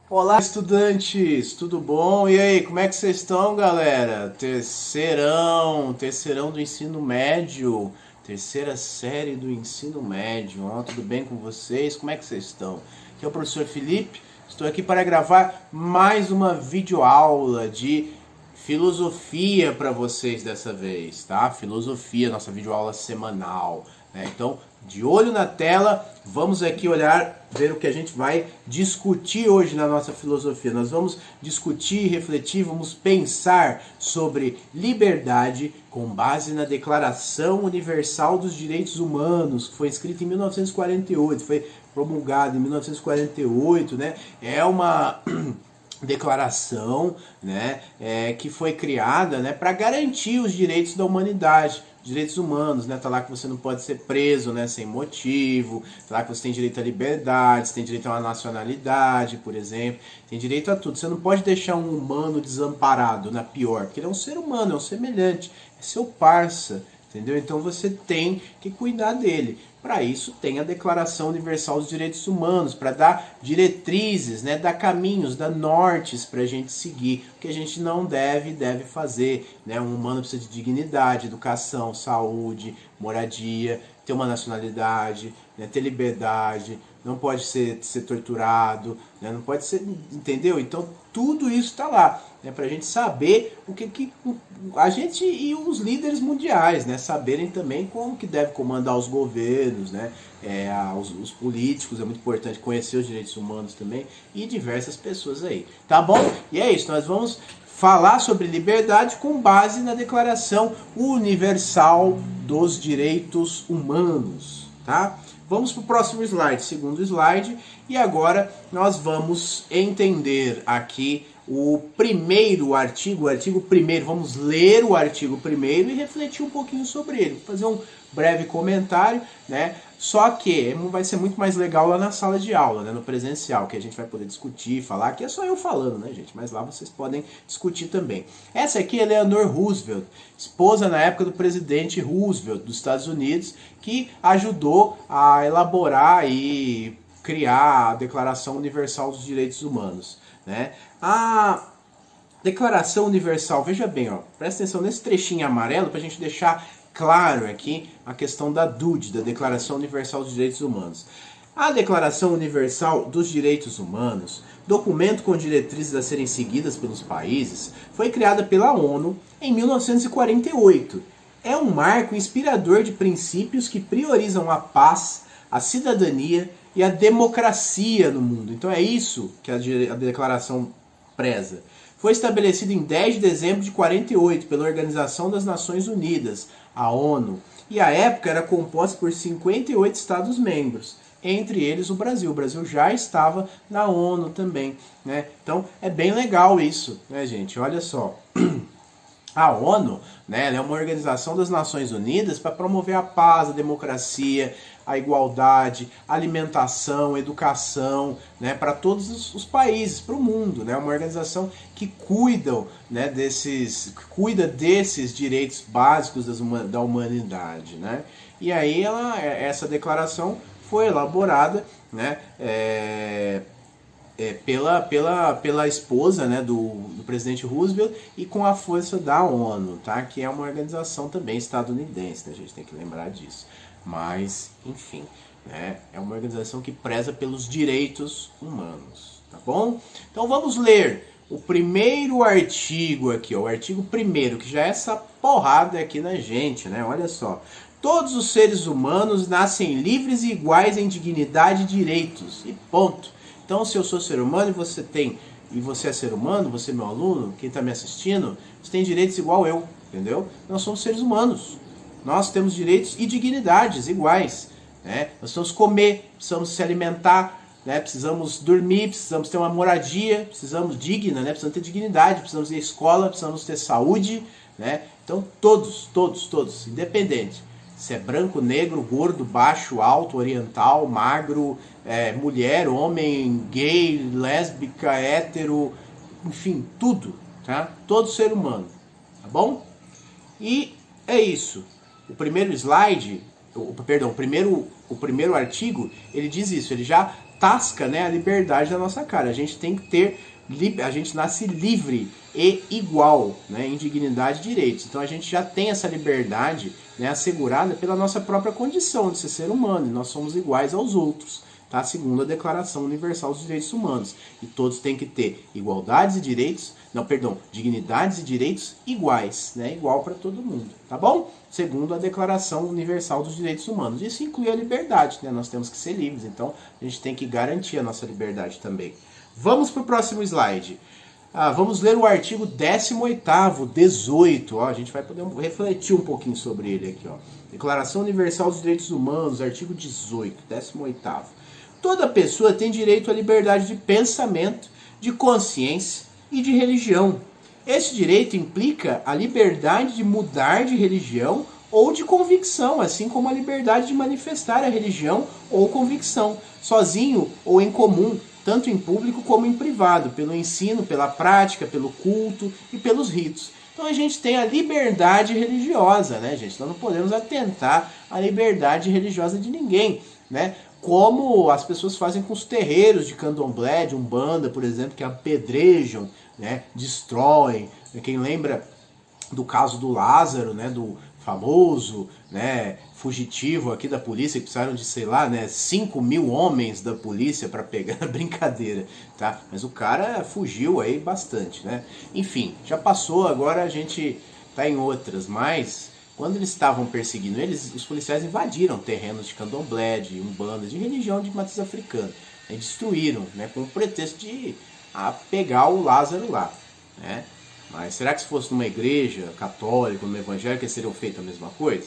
Olá, estudantes, tudo bom? E aí, como é que vocês estão, galera? Terceirão do ensino médio, terceira série do ensino médio. Ó, tudo bem com vocês? Como é que vocês estão? Aqui é o professor Felipe, estou aqui para gravar mais uma videoaula de filosofia para vocês dessa vez, tá? Filosofia, nossa videoaula semanal, né? Então, de olho na tela, vamos aqui ver o que a gente vai discutir hoje na nossa filosofia. Nós vamos discutir, refletir, vamos pensar sobre liberdade com base na Declaração Universal dos Direitos Humanos, que foi escrita em 1948, foi promulgada em 1948, né? É uma declaração, né, que foi criada, né, para garantir os direitos da humanidade, os direitos humanos, né, tá lá que você não pode ser preso, né, sem motivo, tá lá que você tem direito à liberdade, você tem direito a uma nacionalidade, por exemplo, tem direito a tudo. Você não pode deixar um humano desamparado, na pior, porque ele é um ser humano, é um semelhante, é seu parça, entendeu? Então você tem que cuidar dele. Para isso tem a Declaração Universal dos Direitos Humanos, para dar diretrizes, né, dar caminhos, dar nortes para a gente seguir, o que a gente não deve fazer. Né? Um humano precisa de dignidade, educação, saúde, moradia, ter uma nacionalidade, né, ter liberdade, não pode ser torturado, né, não pode ser, entendeu? Então tudo isso está lá, né, para a gente saber o que a gente e os líderes mundiais, né, saberem também como que deve comandar os governos, né, os políticos. É muito importante conhecer os direitos humanos também e diversas pessoas aí, tá bom? E é isso, nós vamos falar sobre liberdade com base na Declaração Universal dos Direitos Humanos, tá? Vamos para o próximo slide, segundo slide, e agora nós vamos entender aqui o primeiro artigo, o artigo primeiro. Vamos ler o artigo primeiro e refletir um pouquinho sobre ele, fazer um breve comentário, né? Só que vai ser muito mais legal lá na sala de aula, né? No presencial, que a gente vai poder discutir, falar. Aqui é só eu falando, né, gente? Mas lá vocês podem discutir também. Essa aqui é Eleanor Roosevelt, esposa na época do presidente Roosevelt dos Estados Unidos, que ajudou a elaborar e criar a Declaração Universal dos Direitos Humanos, né? A Declaração Universal, veja bem, ó, presta atenção nesse trechinho amarelo para a gente deixar claro aqui a questão da DUD, da Declaração Universal dos Direitos Humanos. A Declaração Universal dos Direitos Humanos, documento com diretrizes a serem seguidas pelos países, foi criada pela ONU em 1948. É um marco inspirador de princípios que priorizam a paz, a cidadania e a democracia no mundo. Então é isso que a declaração preza. Foi estabelecido em 10 de dezembro de 48 pela Organização das Nações Unidas, a ONU, e à época era composta por 58 Estados-membros, entre eles o Brasil. O Brasil já estava na ONU também, né? Então é bem legal isso, né, gente? Olha só. A ONU, né, ela é uma organização das Nações Unidas para promover a paz, a democracia, a igualdade, a alimentação, a educação, né, para todos os países, para o mundo. Né, uma organização que cuida desses direitos básicos da humanidade. Né? E aí essa declaração foi elaborada, né, pela esposa, né, do presidente Roosevelt e com a força da ONU, tá? Que é uma organização também estadunidense, né? A gente tem que lembrar disso. Mas, enfim, né, é uma organização que preza pelos direitos humanos, tá bom? Então vamos ler o primeiro artigo aqui, ó, o artigo primeiro, que já é essa porrada aqui na gente, né? Olha só. Todos os seres humanos nascem livres e iguais em dignidade e direitos, e ponto. Então, se eu sou ser humano e você é ser humano, você é meu aluno, quem está me assistindo, você tem direitos igual eu, entendeu? Nós somos seres humanos. Nós temos direitos e dignidades iguais, né? Nós precisamos comer, precisamos se alimentar, né? Precisamos dormir, precisamos ter uma moradia, precisamos digna, né? Precisamos ter dignidade, precisamos ir à escola, precisamos ter saúde, né? Então, todos, independente. Se é branco, negro, gordo, baixo, alto, oriental, magro, mulher, homem, gay, lésbica, hétero, enfim, tudo, tá? Todo ser humano, tá bom? E é isso. O primeiro slide, o primeiro artigo, ele diz isso, ele já tasca, né, a liberdade da nossa cara. A gente tem que ter, a gente nasce livre e igual, né, em dignidade e direitos. Então a gente já tem essa liberdade, né, assegurada pela nossa própria condição de ser humano, e nós somos iguais aos outros, tá? Segundo a Declaração Universal dos Direitos Humanos. E todos têm que ter igualdades e direitos, dignidades e direitos iguais, né? Igual para todo mundo, tá bom? Segundo a Declaração Universal dos Direitos Humanos. Isso inclui a liberdade, né? Nós temos que ser livres, então a gente tem que garantir a nossa liberdade também. Vamos para o próximo slide. Vamos ler o artigo 18º, 18. A gente vai poder refletir um pouquinho sobre ele aqui. Declaração Universal dos Direitos Humanos, artigo 18, 18º. Toda pessoa tem direito à liberdade de pensamento, de consciência e de religião. Esse direito implica a liberdade de mudar de religião ou de convicção, assim como a liberdade de manifestar a religião ou convicção, sozinho ou em comum, tanto em público como em privado, pelo ensino, pela prática, pelo culto e pelos ritos. Então a gente tem a liberdade religiosa, né, gente? Nós não podemos atentar à liberdade religiosa de ninguém, né? Como as pessoas fazem com os terreiros de candomblé, de umbanda, por exemplo, que apedrejam, né, destroem. Quem lembra do caso do Lázaro, né, do famoso, né, fugitivo aqui da polícia, que precisaram de, sei lá, né, 5.000 homens da polícia para pegar, brincadeira, tá? Mas o cara fugiu aí bastante, né? Enfim, já passou, agora a gente tá em outras, mas quando eles estavam perseguindo eles, os policiais invadiram terrenos de candomblé, de umbanda, de religião de matriz africana, e destruíram, né, com o pretexto de pegar o Lázaro lá, né? Mas será que se fosse numa igreja católica, numa evangélica, seriam feito a mesma coisa?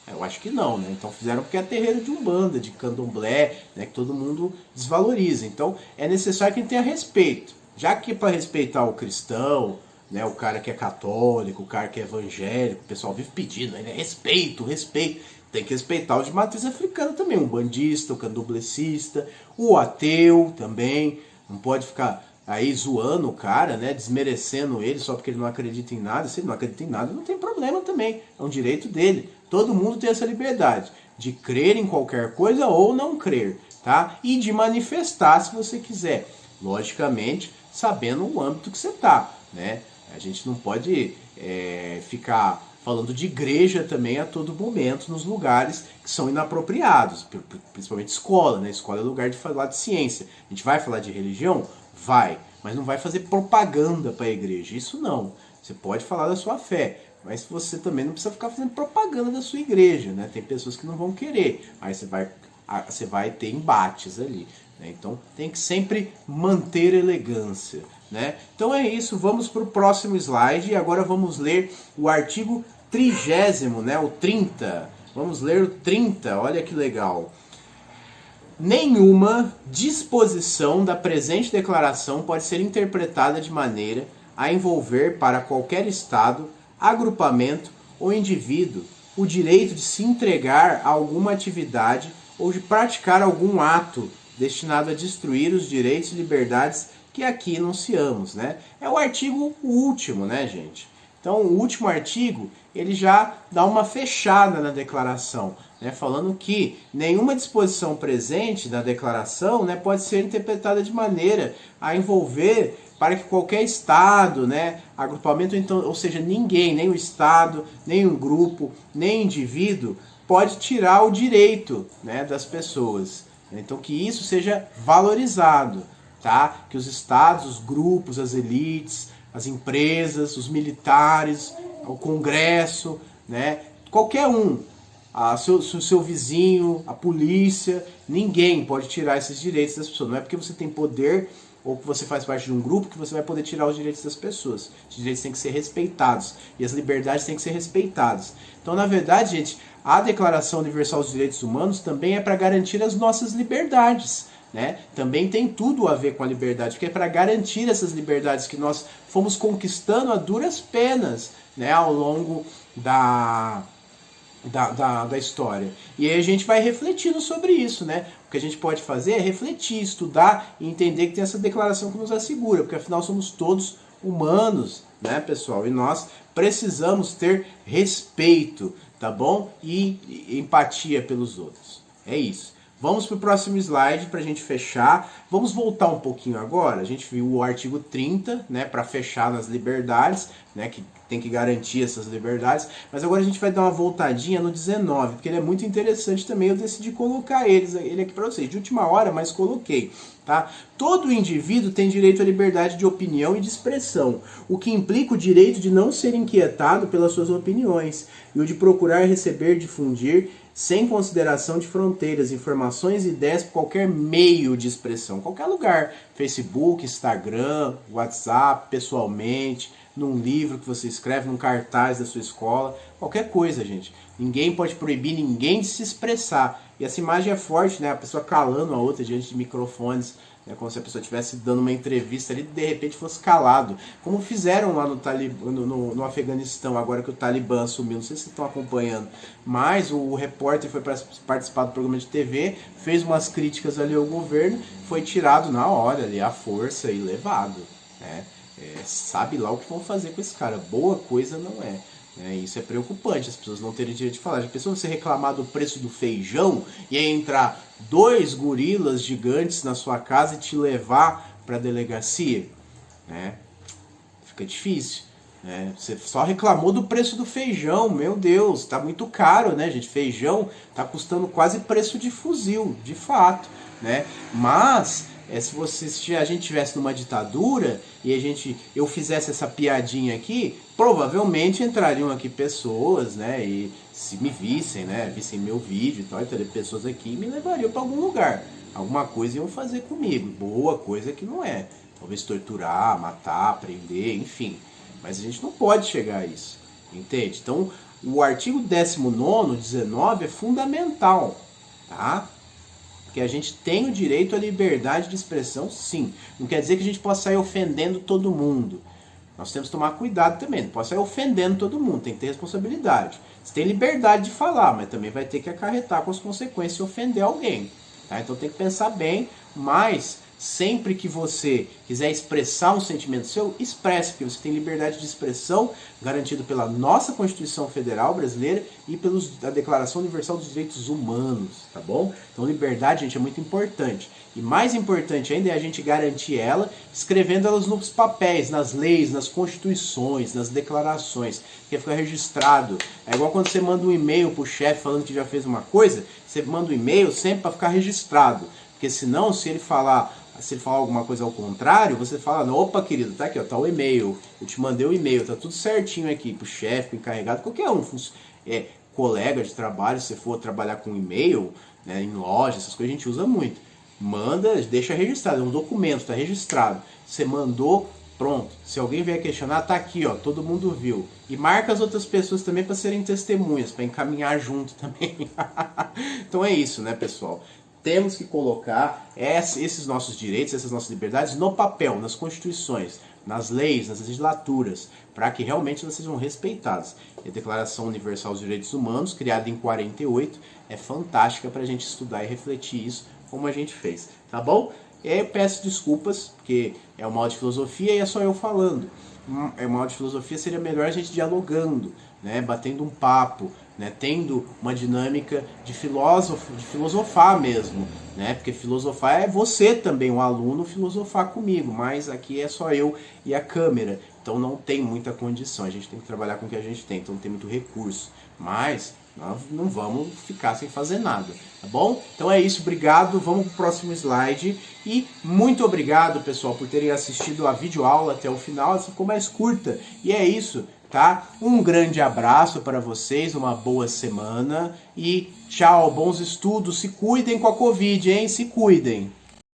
Eu acho que não, né? Então fizeram porque é terreiro de umbanda, de candomblé, né, que todo mundo desvaloriza. Então é necessário que a gente tenha respeito. Já que para respeitar o cristão, né, o cara que é católico, o cara que é evangélico, o pessoal vive pedindo, né, respeito, respeito. Tem que respeitar o de matriz africana também, o bandista, o candomblecista, o ateu também. Não pode ficar aí zoando o cara, né, desmerecendo ele só porque ele não acredita em nada. Se ele não acredita em nada, não tem problema também, é um direito dele. Todo mundo tem essa liberdade de crer em qualquer coisa ou não crer, tá? E de manifestar se você quiser, logicamente sabendo o âmbito que você tá, né? A gente não pode ficar falando de igreja também a todo momento nos lugares que são inapropriados, principalmente escola, né? Escola é lugar de falar de ciência. A gente vai falar de religião? Vai, mas não vai fazer propaganda para a igreja, isso não. Você pode falar da sua fé, mas você também não precisa ficar fazendo propaganda da sua igreja, né? Tem pessoas que não vão querer, aí você vai ter embates ali, né? Então tem que sempre manter elegância, né? Então é isso, vamos para o próximo slide e agora vamos ler o artigo 30º, né? O 30. Vamos ler o 30, olha que legal. Nenhuma disposição da presente declaração pode ser interpretada de maneira a envolver para qualquer Estado, agrupamento ou indivíduo o direito de se entregar a alguma atividade ou de praticar algum ato destinado a destruir os direitos e liberdades que aqui enunciamos, né? É o artigo último, né, gente? Então, o último artigo, ele já dá uma fechada na declaração, né, falando que nenhuma disposição presente da declaração, né, pode ser interpretada de maneira a envolver para que qualquer Estado, né, agrupamento, então, ou seja, ninguém, nem o Estado, nem um grupo, nem indivíduo, pode tirar o direito, né, das pessoas. Então, que isso seja valorizado, tá? Que os Estados, os grupos, as elites, as empresas, os militares, o Congresso, né? Qualquer um, seu vizinho, a polícia, ninguém pode tirar esses direitos das pessoas. Não é porque você tem poder ou que você faz parte de um grupo que você vai poder tirar os direitos das pessoas. Os direitos têm que ser respeitados e as liberdades têm que ser respeitadas. Então, na verdade, gente, a Declaração Universal dos Direitos Humanos também é para garantir as nossas liberdades, né? Também tem tudo a ver com a liberdade, porque é para garantir essas liberdades que nós fomos conquistando a duras penas, né, ao longo da história. E aí a gente vai refletindo sobre isso, né? O que a gente pode fazer é refletir, estudar e entender que tem essa declaração que nos assegura, porque afinal somos todos humanos, né, pessoal? E nós precisamos ter respeito, tá bom? E empatia pelos outros. É isso. Vamos para o próximo slide para a gente fechar. Vamos voltar um pouquinho agora. A gente viu o artigo 30, né, para fechar nas liberdades, né, que tem que garantir essas liberdades. Mas agora a gente vai dar uma voltadinha no 19, porque ele é muito interessante também. Eu decidi colocar ele aqui para vocês. De última hora, mas coloquei. Tá? Todo indivíduo tem direito à liberdade de opinião e de expressão, o que implica o direito de não ser inquietado pelas suas opiniões e o de procurar receber, difundir, sem consideração de fronteiras, informações e ideias por qualquer meio de expressão, qualquer lugar, Facebook, Instagram, WhatsApp, pessoalmente, num livro que você escreve, num cartaz da sua escola, qualquer coisa, gente. Ninguém pode proibir ninguém de se expressar. E essa imagem é forte, né? A pessoa calando a outra diante de microfones, né? Como se a pessoa estivesse dando uma entrevista ali e de repente fosse calado. Como fizeram lá no Afeganistão, agora que o Talibã assumiu. Não sei se vocês estão acompanhando. Mas o repórter foi para participar do programa de TV, fez umas críticas ali ao governo, foi tirado na hora ali, à força e levado, né? Sabe lá o que vão fazer com esse cara. Boa coisa não é. Isso é preocupante, as pessoas não terem direito de falar. Já pensou você reclamar do preço do feijão e aí entrar 2 gorilas gigantes na sua casa e te levar para a delegacia? Fica difícil. Você só reclamou do preço do feijão, meu Deus, tá muito caro, né, gente? Feijão tá custando quase preço de fuzil, de fato, né? Mas se a gente tivesse numa ditadura e eu fizesse essa piadinha aqui, provavelmente entrariam aqui pessoas, né, e se me vissem, né, vissem meu vídeo e tal, entrariam pessoas aqui e me levariam para algum lugar. Alguma coisa iam fazer comigo, boa coisa que não é. Talvez torturar, matar, prender, enfim. Mas a gente não pode chegar a isso, entende? Então, o artigo 19º, 19 é fundamental, tá? Que a gente tem o direito à liberdade de expressão, sim. Não quer dizer que a gente possa sair ofendendo todo mundo. Nós temos que tomar cuidado também. Não pode sair ofendendo todo mundo, tem que ter responsabilidade. Você tem liberdade de falar, mas também vai ter que acarretar com as consequências se ofender alguém. Tá? Então tem que pensar bem, mas sempre que você quiser expressar um sentimento seu, expresse, porque você tem liberdade de expressão garantida pela nossa Constituição Federal Brasileira e pela Declaração Universal dos Direitos Humanos, tá bom? Então liberdade, gente, é muito importante. E mais importante ainda é a gente garantir ela escrevendo elas nos papéis, nas leis, nas constituições, nas declarações, que fica registrado. É igual quando você manda um e-mail pro chefe falando que já fez uma coisa, você manda um e-mail sempre para ficar registrado, porque senão se ele falar alguma coisa ao contrário, você fala, opa querido, tá aqui, ó, tá o e-mail, eu te mandei o e-mail, tá tudo certinho aqui, pro chefe, pro encarregado, qualquer um, colega de trabalho, se você for trabalhar com e-mail, né, em loja, essas coisas a gente usa muito, manda, deixa registrado, é um documento, tá registrado, você mandou, pronto, se alguém vier questionar, tá aqui, ó, todo mundo viu, e marca as outras pessoas também para serem testemunhas, para encaminhar junto também. Então é isso, né, pessoal? Temos que colocar esses nossos direitos, essas nossas liberdades no papel, nas constituições, nas leis, nas legislaturas, para que realmente elas sejam respeitadas. E a Declaração Universal dos Direitos Humanos, criada em 48, é fantástica para a gente estudar e refletir isso, como a gente fez, tá bom? E aí eu peço desculpas, porque é uma aula de filosofia e é só eu falando. Uma aula de filosofia seria melhor a gente dialogando, né, batendo um papo, né, tendo uma dinâmica de filosofar mesmo, né, porque filosofar é você também, um aluno, filosofar comigo, mas aqui é só eu e a câmera, então não tem muita condição, a gente tem que trabalhar com o que a gente tem, então não tem muito recurso, mas nós não vamos ficar sem fazer nada, tá bom? Então é isso, obrigado, vamos pro próximo slide e muito obrigado, pessoal, por terem assistido a videoaula até o final, essa ficou mais curta, e é isso, tá? Um grande abraço para vocês, uma boa semana e tchau, bons estudos, se cuidem com a Covid, hein? Se cuidem!